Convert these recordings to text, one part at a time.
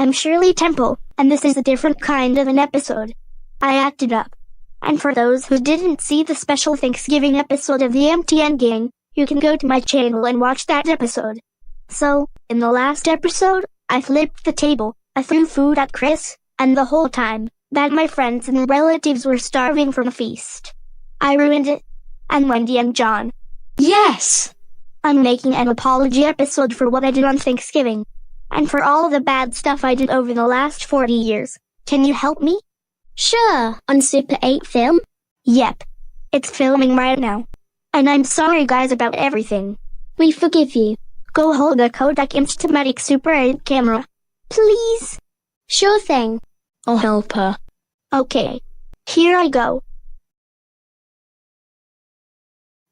I'm Shirley Temple, and this is a different kind of an episode. I acted up. And for those who didn't see the special Thanksgiving episode of the MTN gang, you can go to my channel and watch that episode. So, in the last episode, I flipped the table, I threw food at Chris, and the whole time, that my friends and relatives were starving from a feast. I ruined it. And Wendy and John. Yes! I'm making an apology episode for what I did on Thanksgiving. And for all the bad stuff I did over the last 40 years. Can you help me? Sure, on Super 8 film? Yep. It's filming right now. And I'm sorry guys about everything. We forgive you. Go hold the Kodak Instamatic Super 8 camera. Please? Sure thing. I'll help her. Okay. Here I go.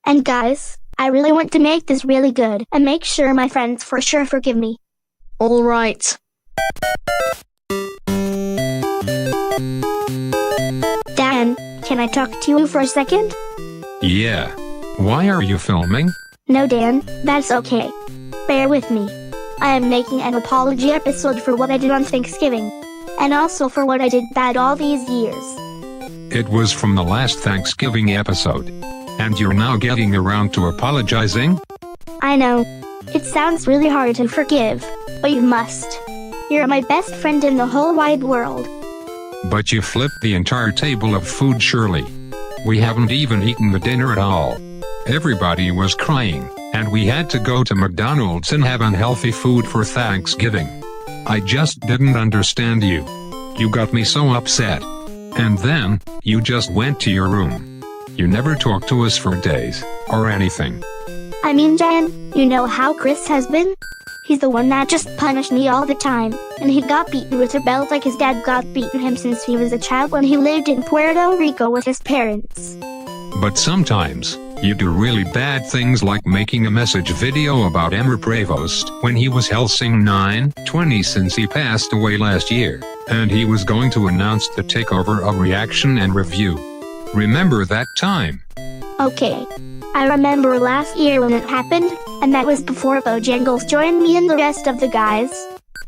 And guys, I really want to make this really good and make sure my friends for sure forgive me. All right. Dan, can I talk to you for a second? Yeah. Why are you filming? No Dan, that's okay. Bear with me. I am making an apology episode for what I did on Thanksgiving. And also for what I did bad all these years. It was from the last Thanksgiving episode. And you're now getting around to apologizing? I know. It sounds really hard to forgive, but you must. You're my best friend in the whole wide world. But you flipped the entire table of food, Shirley. We haven't even eaten the dinner at all. Everybody was crying, and we had to go to McDonald's and have unhealthy food for Thanksgiving. I just didn't understand you. You got me so upset. And then, you just went to your room. You never talked to us for days, or anything. I mean Jan, you know how Chris has been? He's the one that just punished me all the time, and he got beaten with a belt like his dad got beaten him since he was a child when he lived in Puerto Rico with his parents. But sometimes, you do really bad things like making a message video about Emmer Prevost when he was Helsing 920 since he passed away last year, and he was going to announce the takeover of Reaction and Review. Remember that time? Okay. I remember last year when it happened, and that was before Bojangles joined me and the rest of the guys.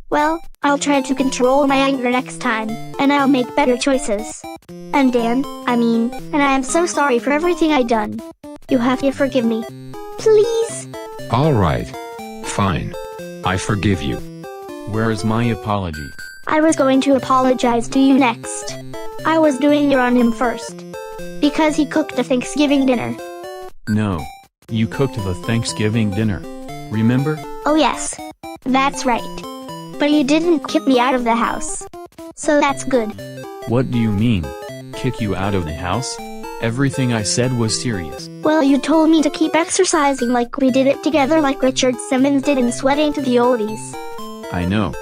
Well, I'll try to control my anger next time, and I'll make better choices. And Dan, and I am so sorry for everything I done. You have to forgive me. Please? Alright. Fine. I forgive you. Where is my apology? I was going to apologize to you next. I was doing it on him first. Because he cooked a Thanksgiving dinner. No. You cooked the Thanksgiving dinner. Remember? Oh yes. That's right. But you didn't kick me out of the house. So that's good. What do you mean? Kick you out of the house? Everything I said was serious. Well, you told me to keep exercising like we did it together like Richard Simmons did in Sweating to the Oldies. I know.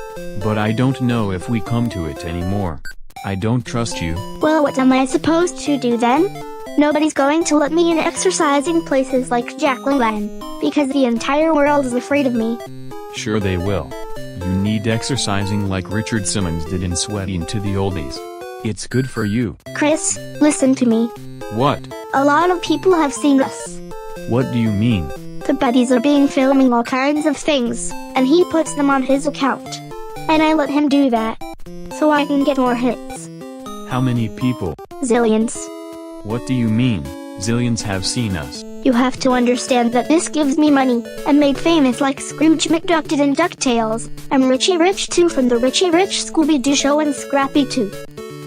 But I don't know if we come to it anymore. I don't trust you. Well, what am I supposed to do then? Nobody's going to let me in exercising places like Jacqueline, because the entire world is afraid of me. Sure they will. You need exercising like Richard Simmons did in Sweating to the Oldies. It's good for you. Chris, listen to me. What? A lot of people have seen us. What do you mean? The buddies are being filming all kinds of things, and he puts them on his account. And I let him do that. So I can get more hits. How many people? Zillions. What do you mean, zillions have seen us? You have to understand that this gives me money. I'm made famous like Scrooge McDuck did in DuckTales. I'm Richie Rich too from the Richie Rich Scooby-Doo show and Scrappy too.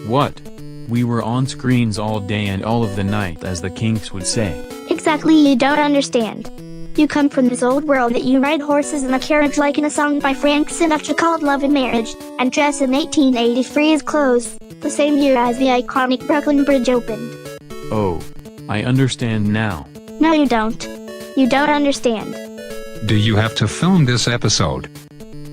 What? We were on screens all day and all of the night, as the Kinks would say. Exactly, you don't understand. You come from this old world that you ride horses in a carriage like in a song by Frank Sinatra called Love and Marriage, and dress in 1883's clothes, the same year as the iconic Brooklyn Bridge opened. Oh, I understand now. No you don't. You don't understand. Do you have to film this episode?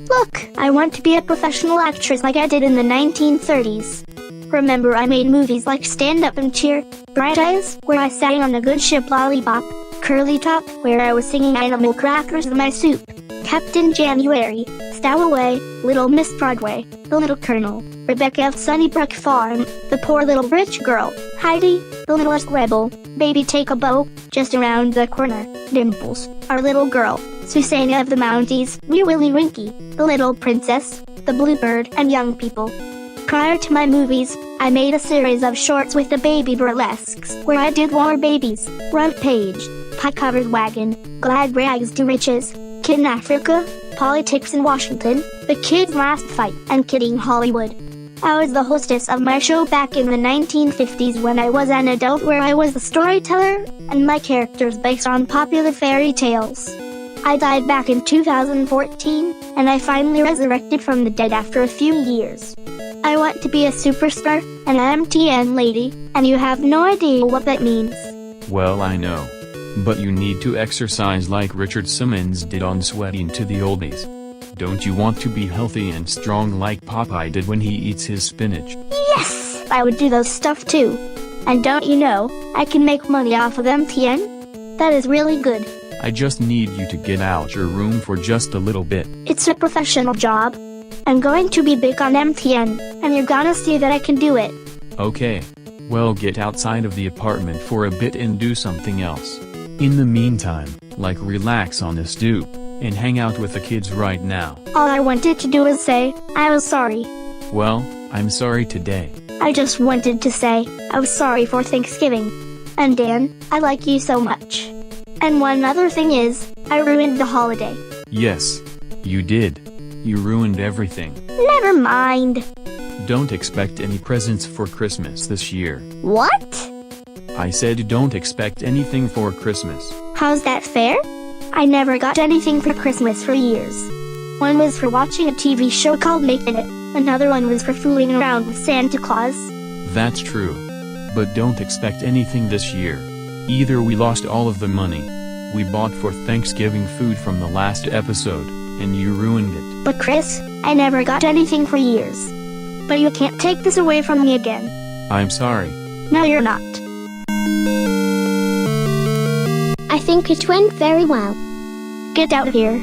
Look, I want to be a professional actress like I did in the 1930s. Remember I made movies like Stand Up and Cheer, Bright Eyes, where I sang on a good ship Lollipop, Curly Top, where I was singing Animal Crackers in my soup, Captain January, Stowaway, Little Miss Broadway, The Little Colonel, Rebecca of Sunnybrook Farm, The Poor Little Rich Girl, Heidi, The Littlest Rebel, Baby Take a Bow, Just Around the Corner, Dimples, Our Little Girl, Susanna of the Mounties, Wee Willie Winky, The Little Princess, The Bluebird, and Young People. Prior to my movies, I made a series of shorts with the baby burlesques where I did War Babies, Rampage, Pie Covered Wagon, Glad Rags to Riches, Kid in Africa, Politics in Washington, The Kid's Last Fight, and Kidding Hollywood. I was the hostess of my show back in the 1950s when I was an adult, where I was the storyteller, and my characters based on popular fairy tales. I died back in 2014, and I finally resurrected from the dead after a few years. I want to be a superstar, an MTN lady, and you have no idea what that means. Well, I know. But you need to exercise like Richard Simmons did on Sweating to the Oldies. Don't you want to be healthy and strong like Popeye did when he eats his spinach? Yes! I would do those stuff too. And don't you know, I can make money off of MTN? That is really good. I just need you to get out your room for just a little bit. It's a professional job. I'm going to be big on MTN, and you're gonna see that I can do it. Okay. Well, get outside of the apartment for a bit and do something else. In the meantime, like relax on the stoop, and hang out with the kids right now. All I wanted to do was say, I was sorry. Well, I'm sorry today. I just wanted to say, I was sorry for Thanksgiving. And Dan, I like you so much. And one other thing is, I ruined the holiday. Yes, you did. You ruined everything. Never mind. Don't expect any presents for Christmas this year. What? I said don't expect anything for Christmas. How's that fair? I never got anything for Christmas for years. One was for watching a TV show called Making It. Another one was for fooling around with Santa Claus. That's true. But don't expect anything this year. Either we lost all of the money we bought for Thanksgiving food from the last episode, and you ruined it. But Chris, I never got anything for years. But you can't take this away from me again. I'm sorry. No, you're not. I think it went very well. Get out of here.